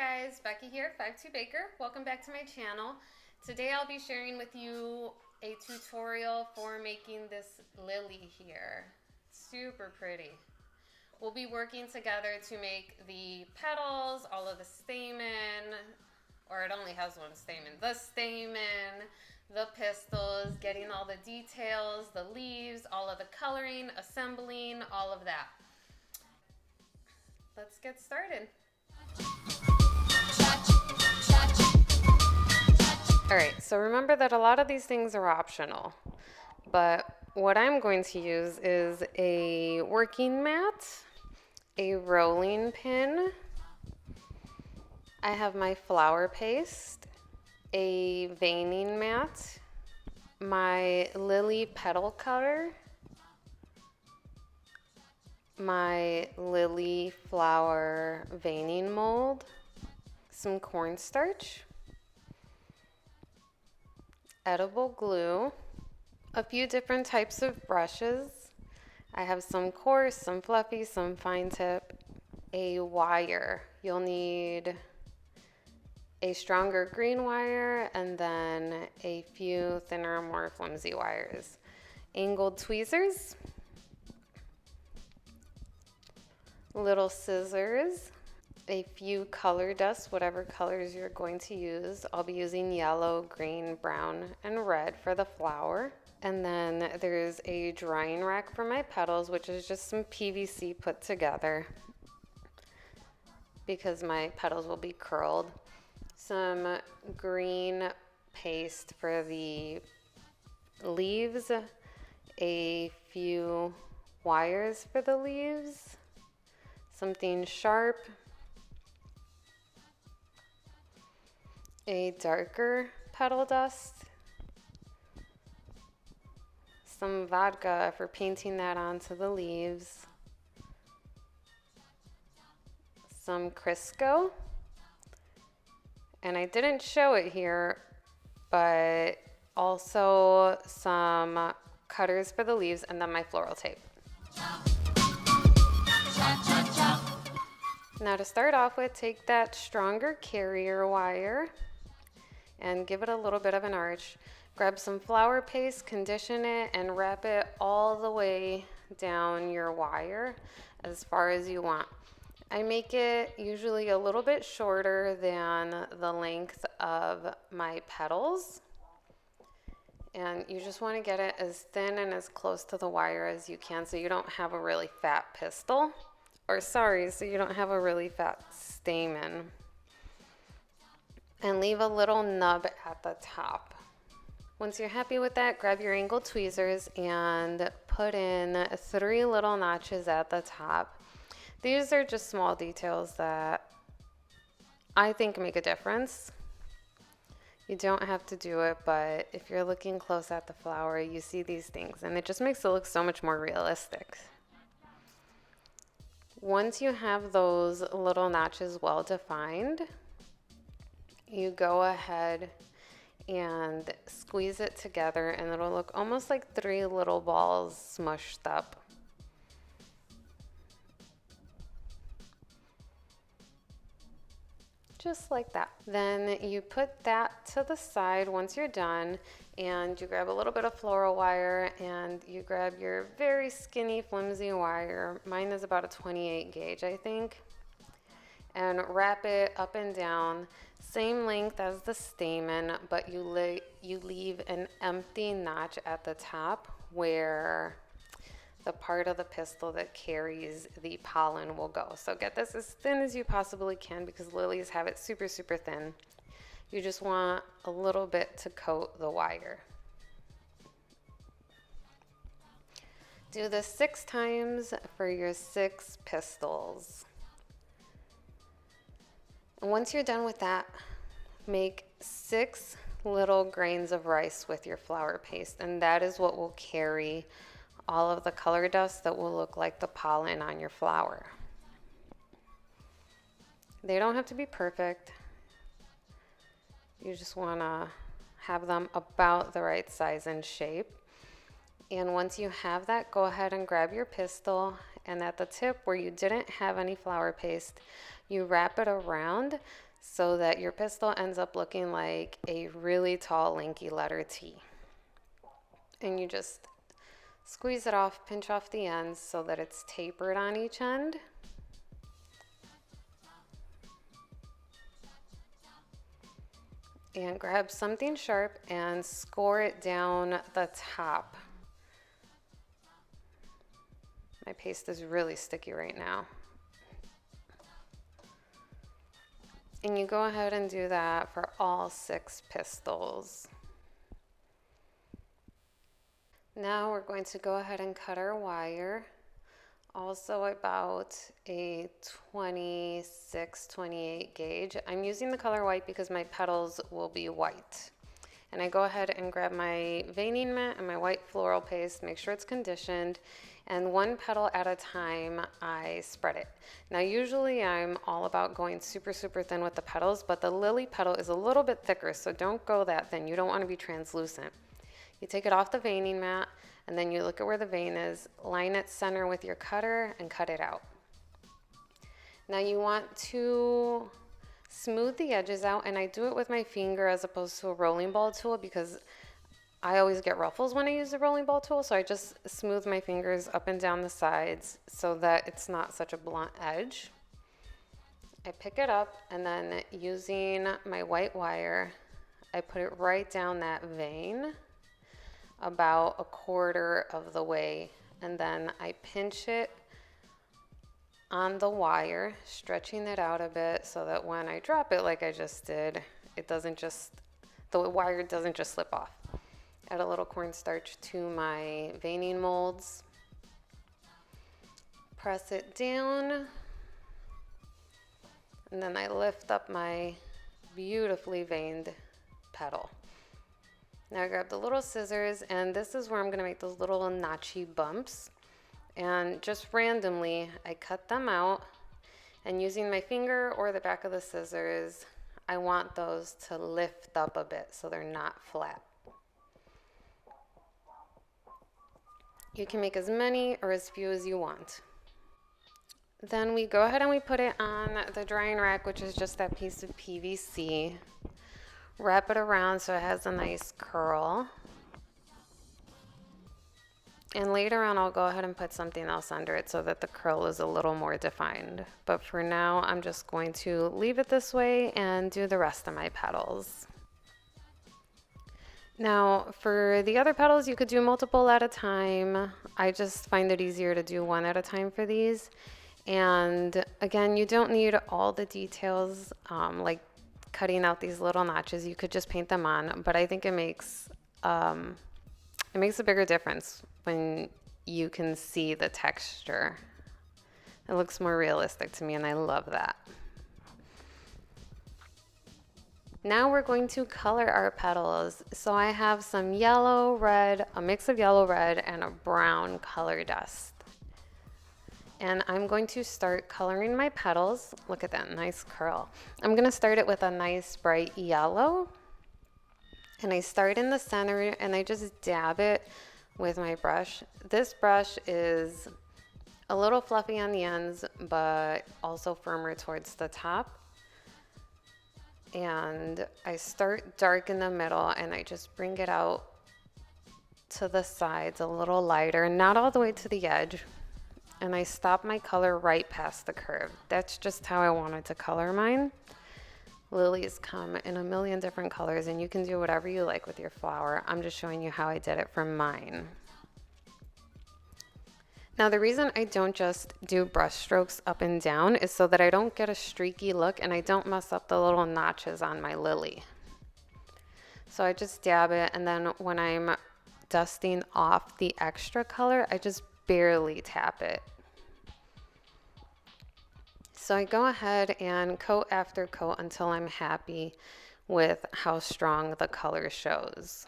guys, Becky here, FiveTwoBaker. Welcome back to my channel. Today I'll be sharing with you a tutorial for making this lily here. Super pretty. We'll be working together to make the petals, all of the stamen, or it only has one stamen, the stamen, the pistils, getting all the details, the leaves, all of the coloring, assembling, all of that. Let's get started. Alright, so remember that a lot of these things are optional, but what I'm going to use is a working mat, a rolling pin, I have my flower paste, a veining mat, my lily petal cutter, my lily flower veining mold, some cornstarch, edible glue, a few different types of brushes. I have some coarse, some fluffy, some fine tip, a wire. You'll need a stronger green wire and then a few thinner, more flimsy wires. Angled tweezers, little scissors, a few color dusts, whatever colors you're going to use. I'll be using yellow, green, brown, and red for the flower. And then there's a drying rack for my petals, which is just some PVC put together because my petals will be curled. Some green paste for the leaves, a few wires for the leaves, something sharp, a darker petal dust, some vodka for painting that onto the leaves, some Crisco, and I didn't show it here, but also some cutters for the leaves, and then my floral tape. Now to start off with, take that stronger carrier wire and give it a little bit of an arch. Grab some flower paste, condition it, and wrap it all the way down your wire as far as you want. I make it usually a little bit shorter than the length of my petals. And you just want to get it as thin and as close to the wire as you can so you don't have a really fat pistil. Or sorry, so you don't have a really fat stamen. And leave a little nub at the top. Once you're happy with that, grab your angled tweezers and put in 3 little notches at the top. These are just small details that I think make a difference. You don't have to do it, but if you're looking close at the flower, you see these things, and it just makes it look so much more realistic. Once you have those little notches well defined, you go ahead and squeeze it together, and it'll look almost like 3 little balls smushed up. Just like that. Then you put that to the side once you're done, and you grab a little bit of floral wire and you grab your very skinny flimsy wire. Mine is about a 28 gauge, I think, and wrap it up and down, same length as the stamen, but you leave an empty notch at the top where the part of the pistil that carries the pollen will go. So get this as thin as you possibly can because lilies have it super, super thin. You just want a little bit to coat the wire. Do this 6 times for your 6 pistils. And once you're done with that, make 6 little grains of rice with your flower paste, and that is what will carry all of the color dust that will look like the pollen on your flower. They don't have to be perfect. You just want to have them about the right size and shape. And once you have that, go ahead and grab your pistil, and at the tip where you didn't have any flower paste, you wrap it around so that your pistil ends up looking like a really tall, lanky letter T. And you just squeeze it off, pinch off the ends so that it's tapered on each end. And grab something sharp and score it down the top. My paste is really sticky right now. And you go ahead and do that for all 6 pistils. Now we're going to go ahead and cut our wire. Also about a 26, 28 gauge. I'm using the color white because my petals will be white. And I go ahead and grab my veining mat and my white floral paste, make sure it's conditioned, and 1 petal at a time I spread it. Now usually I'm all about going super, super thin with the petals, but the lily petal is a little bit thicker, so don't go that thin. You don't want to be translucent. You take it off the veining mat, and then you look at where the vein is, line it center with your cutter, and cut it out. Now you want to smooth the edges out, and I do it with my finger as opposed to a rolling ball tool because I always get ruffles when I use the rolling ball tool, so I just smooth my fingers up and down the sides so that it's not such a blunt edge. I pick it up, and then using my white wire, I put it right down that vein about 1/4 of the way, and then I pinch it on the wire, stretching it out a bit so that when I drop it like I just did, the wire doesn't just slip off. Add a little cornstarch to my veining molds, press it down, and then I lift up my beautifully veined petal. Now I grab the little scissors, and this is where I'm going to make those little notchy bumps. And just randomly, I cut them out, and using my finger or the back of the scissors, I want those to lift up a bit so they're not flat. You can make as many or as few as you want. Then we go ahead and we put it on the drying rack, which is just that piece of PVC. Wrap it around so it has a nice curl. And later on I'll go ahead and put something else under it so that the curl is a little more defined. But for now I'm just going to leave it this way and do the rest of my petals. Now for the other petals you could do multiple at a time. I just find it easier to do 1 at a time for these. And again, you don't need all the details like cutting out these little notches. You could just paint them on, but I think it makes a bigger difference when you can see the texture. It looks more realistic to me, and I love that. Now we're going to color our petals. So I have some yellow, red, a mix of yellow, red, and a brown color dust. And I'm going to start coloring my petals. Look at that nice curl. I'm going to start it with a nice bright yellow. And I start in the center and I just dab it with my brush. This brush is a little fluffy on the ends, but also firmer towards the top. And I start dark in the middle and I just bring it out to the sides a little lighter, not all the way to the edge. And I stop my color right past the curve. That's just how I wanted to color mine. Lilies come in a million different colors, and you can do whatever you like with your flower. I'm just showing you how I did it for mine. Now the reason I don't just do brush strokes up and down is so that I don't get a streaky look and I don't mess up the little notches on my lily. So I just dab it, and then when I'm dusting off the extra color, I just barely tap it. So I go ahead and coat after coat until I'm happy with how strong the color shows.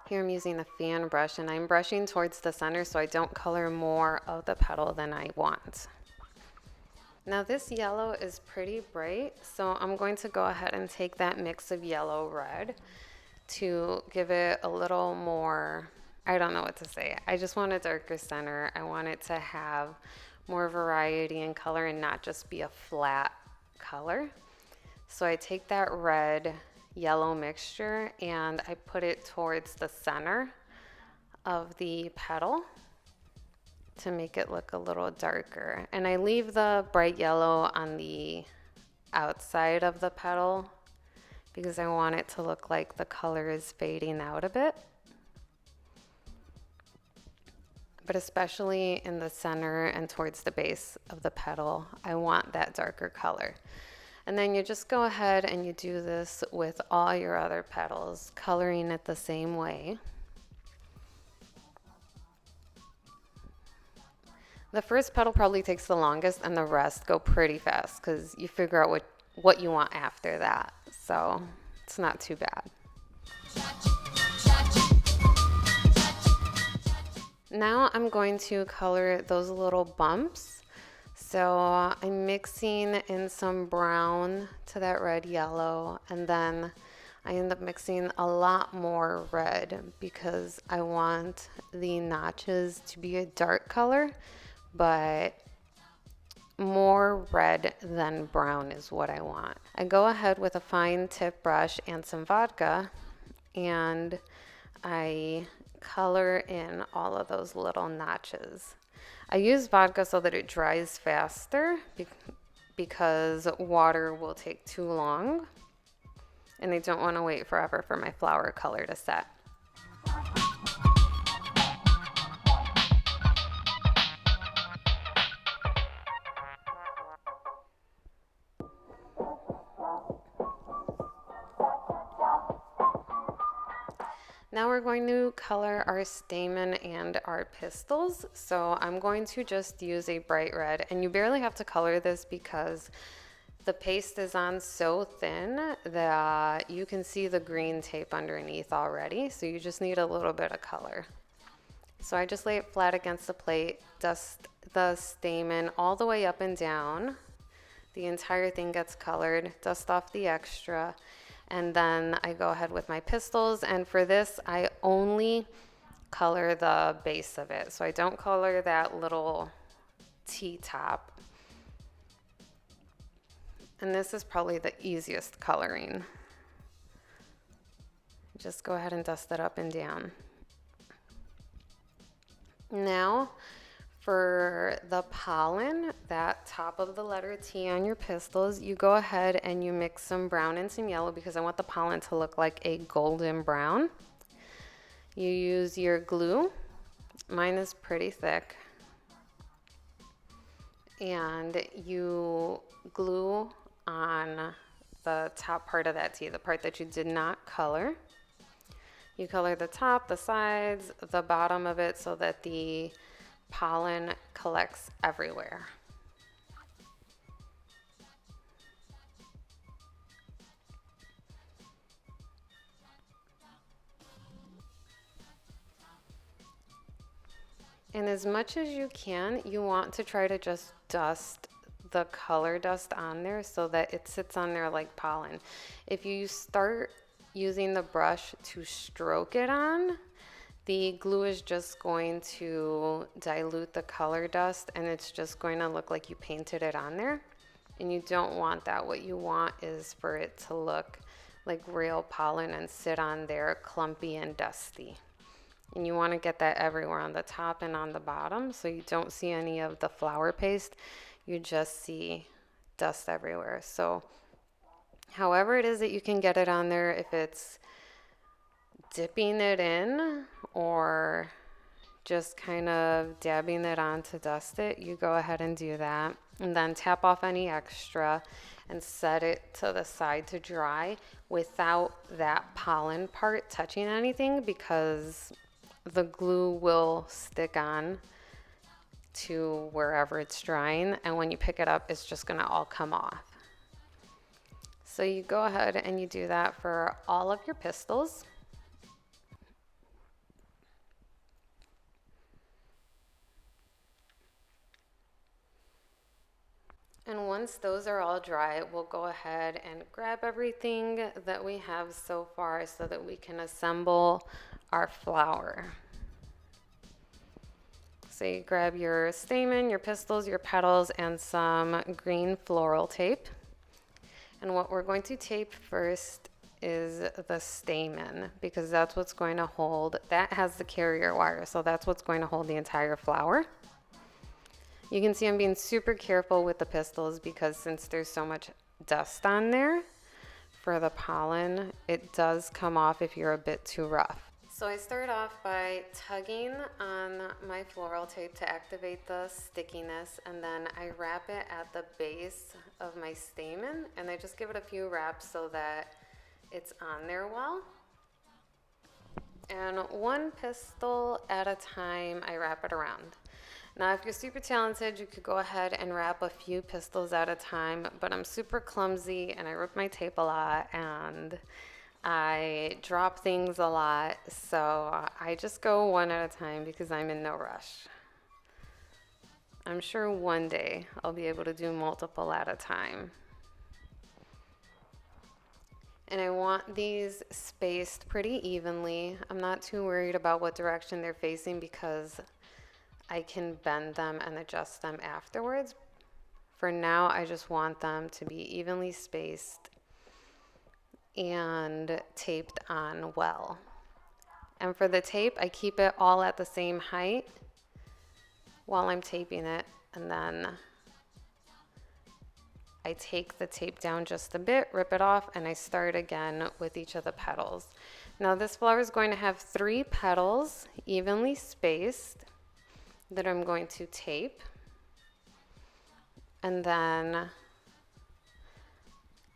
Here I'm using a fan brush and I'm brushing towards the center so I don't color more of the petal than I want. Now this yellow is pretty bright, so I'm going to go ahead and take that mix of yellow red to give it a little more, I don't know what to say. I just want a darker center. I want it to have more variety in color and not just be a flat color. So I take that red yellow mixture and I put it towards the center of the petal to make it look a little darker. And I leave the bright yellow on the outside of the petal because I want it to look like the color is fading out a bit. But especially in the center and towards the base of the petal, I want that darker color. And then you just go ahead and you do this with all your other petals, coloring it the same way. The first petal probably takes the longest and the rest go pretty fast because you figure out what you want after that. So it's not too bad. Now I'm going to color those little bumps. So I'm mixing in some brown to that red yellow, and then I end up mixing a lot more red because I want the notches to be a dark color, but more red than brown is what I want. I go ahead with a fine tip brush and some vodka, and I color in all of those little notches. I use vodka so that it dries faster because water will take too long and I don't want to wait forever for my flower color to set. Now we're going to color our stamen and our pistils. So I'm going to just use a bright red, and you barely have to color this because the paste is on so thin that you can see the green tape underneath already. So you just need a little bit of color. So I just lay it flat against the plate, dust the stamen all the way up and down. The entire thing gets colored, dust off the extra. And then I go ahead with my pistils, and for this I only color the base of it. So I don't color that little T-top. And this is probably the easiest coloring. Just go ahead and dust it up and down. Now for the pollen, that top of the letter T on your pistils, you go ahead and you mix some brown and some yellow because I want the pollen to look like a golden brown. You use your glue. Mine is pretty thick. And you glue on the top part of that T, the part that you did not color. You color the top, the sides, the bottom of it so that the pollen collects everywhere. And as much as you can, you want to try to just dust the color dust on there so that it sits on there like pollen. If you start using the brush to stroke it on, the glue is just going to dilute the color dust and it's just going to look like you painted it on there. And you don't want that. What you want is for it to look like real pollen and sit on there clumpy and dusty. And you want to get that everywhere on the top and on the bottom so you don't see any of the flower paste. You just see dust everywhere. So however it is that you can get it on there, if it's dipping it in or just kind of dabbing it on to dust it, you go ahead and do that. And then tap off any extra and set it to the side to dry without that pollen part touching anything because the glue will stick on to wherever it's drying, and when you pick it up it's just going to all come off. So you go ahead and you do that for all of your pistils. And once those are all dry, we'll go ahead and grab everything that we have so far so that we can assemble our flower. So you grab your stamen, your pistils, your petals, and some green floral tape. And what we're going to tape first is the stamen, because that's what's going to hold, that has the carrier wire, so that's what's going to hold the entire flower. You can see I'm being super careful with the pistils because since there's so much dust on there for the pollen, it does come off if you're a bit too rough. So I start off by tugging on my floral tape to activate the stickiness, and then I wrap it at the base of my stamen, and I just give it a few wraps so that it's on there well. And one pistil at a time, I wrap it around. Now, if you're super talented, you could go ahead and wrap a few pistils at a time, but I'm super clumsy and I rip my tape a lot and I drop things a lot, so I just go one at a time because I'm in no rush. I'm sure one day I'll be able to do multiple at a time. And I want these spaced pretty evenly. I'm not too worried about what direction they're facing because I can bend them and adjust them afterwards. For now, I just want them to be evenly spaced and taped on well. And for the tape, I keep it all at the same height while I'm taping it, and then I take the tape down just a bit, rip it off, and I start again with each of the petals. Now this flower is going to have 3 petals evenly spaced that I'm going to tape, and then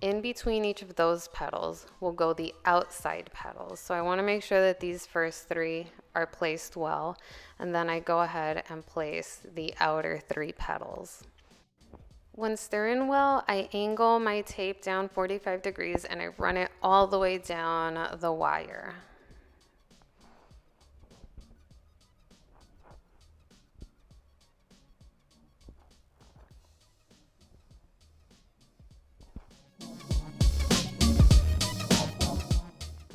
in between each of those petals will go the outside petals. So I want to make sure that these first 3 are placed well, and then I go ahead and place the outer 3 petals. Once they're in well, I angle my tape down 45 degrees and I run it all the way down the wire.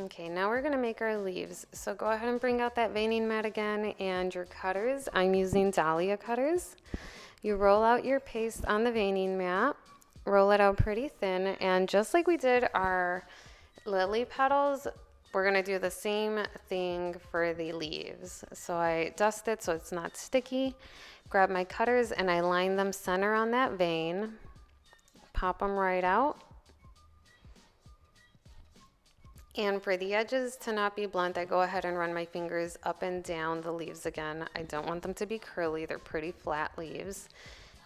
Okay, now we're gonna make our leaves. So go ahead and bring out that veining mat again and your cutters. I'm using Dahlia cutters. You roll out your paste on the veining mat, roll it out pretty thin, and just like we did our lily petals, we're gonna do the same thing for the leaves. So I dust it so it's not sticky, grab my cutters and I line them center on that vein, pop them right out. And for the edges to not be blunt, I go ahead and run my fingers up and down the leaves again. I don't want them to be curly, they're pretty flat leaves.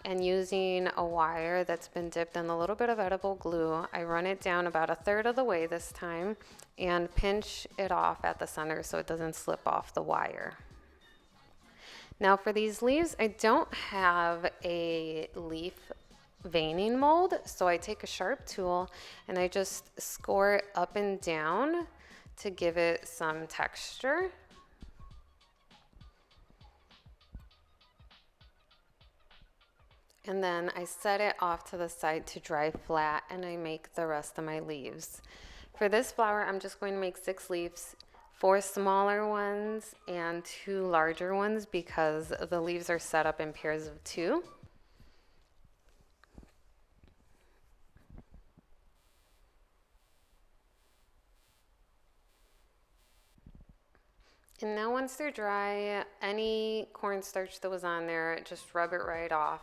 And using a wire that's been dipped in a little bit of edible glue, I run it down about 1/3 of the way this time and pinch it off at the center so it doesn't slip off the wire. Now for these leaves, I don't have a leaf veining mold, so I take a sharp tool and I just score it up and down to give it some texture. And then I set it off to the side to dry flat and I make the rest of my leaves. For this flower, I'm just going to make 6 leaves, 4 smaller ones and 2 larger ones because the leaves are set up in pairs of 2. And now once they're dry, any cornstarch that was on there, just rub it right off.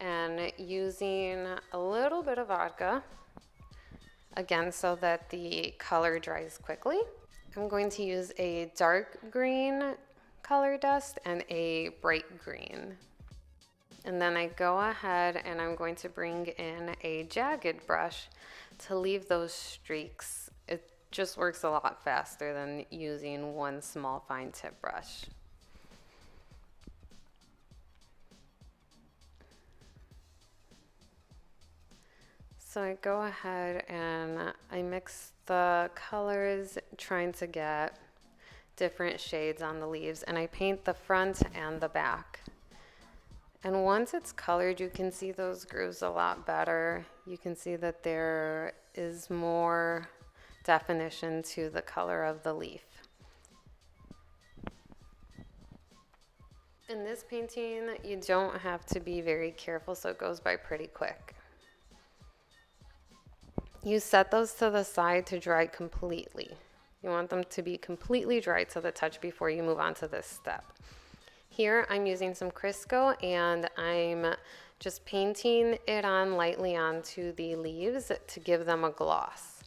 And using a little bit of vodka, again, so that the color dries quickly, I'm going to use a dark green color dust and a bright green. And then I go ahead and I'm going to bring in a jagged brush to leave those streaks. It just works a lot faster than using one small fine tip brush. So I go ahead and I mix the colors, trying to get different shades on the leaves, and I paint the front and the back. And once it's colored, you can see those grooves a lot better. You can see that there is more definition to the color of the leaf. In this painting, you don't have to be very careful, so it goes by pretty quick. You set those to the side to dry completely. You want them to be completely dry to the touch before you move on to this step. Here I'm using some Crisco and I'm just painting it on lightly onto the leaves to give them a gloss.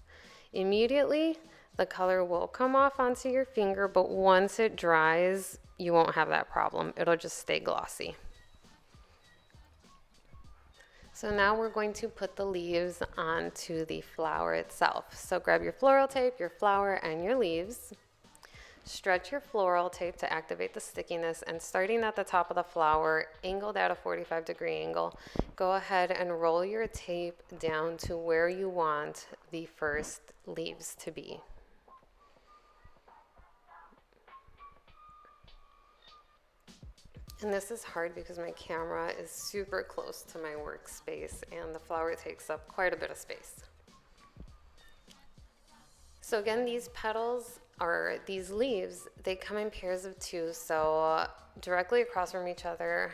Immediately, the color will come off onto your finger, but once it dries, you won't have that problem. It'll just stay glossy. So now we're going to put the leaves onto the flower itself. So grab your floral tape, your flower, and your leaves. Stretch your floral tape to activate the stickiness, and starting at the top of the flower, angled at a 45-degree angle, go ahead and roll your tape down to where you want the first leaves to be. And this is hard because my camera is super close to my workspace and the flower takes up quite a bit of space. So again, these petals, or these leaves, they come in pairs of 2. So directly across from each other,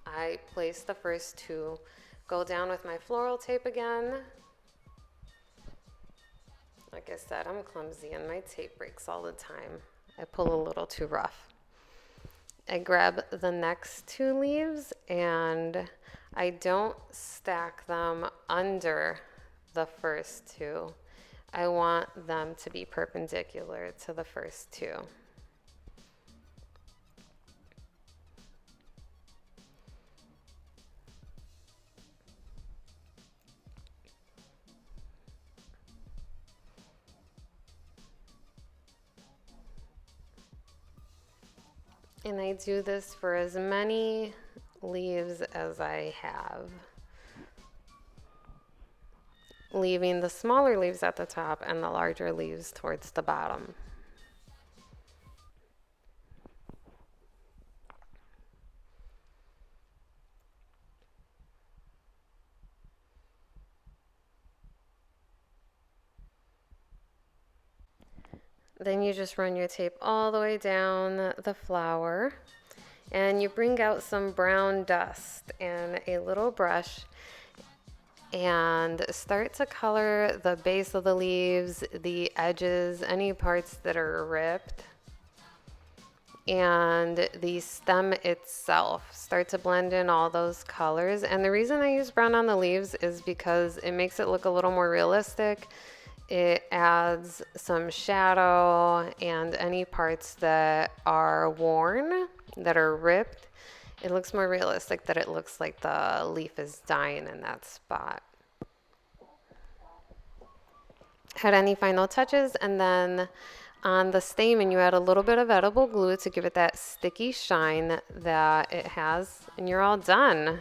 I place the first 2, go down with my floral tape again. Like I said, I'm clumsy and my tape breaks all the time. I pull a little too rough. I grab the next 2 leaves and I don't stack them under the first 2. I want them to be perpendicular to the first 2. And I do this for as many leaves as I have, leaving the smaller leaves at the top and the larger leaves towards the bottom. Then you just run your tape all the way down the flower and you bring out some brown dust and a little brush and start to color the base of the leaves, the edges, any parts that are ripped, and the stem itself. Start to blend in all those colors. And the reason I use brown on the leaves is because it makes it look a little more realistic. It adds some shadow, and any parts that are worn, that are ripped, it looks more realistic, that it looks like the leaf is dying in that spot. Add any final touches, and then on the stamen you add a little bit of edible glue to give it that sticky shine that it has, and you're all done.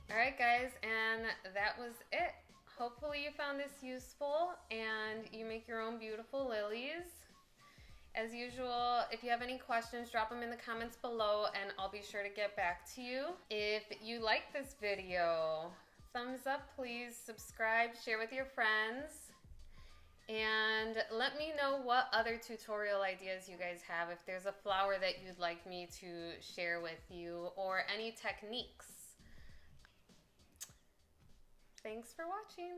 Alright guys, and that was it. Hopefully you found this useful and you make your own beautiful lilies. As usual, if you have any questions, drop them in the comments below and I'll be sure to get back to you. If you like this video, thumbs up please, subscribe, share with your friends, and let me know what other tutorial ideas you guys have, if there's a flower that you'd like me to share with you, or any techniques. Thanks for watching.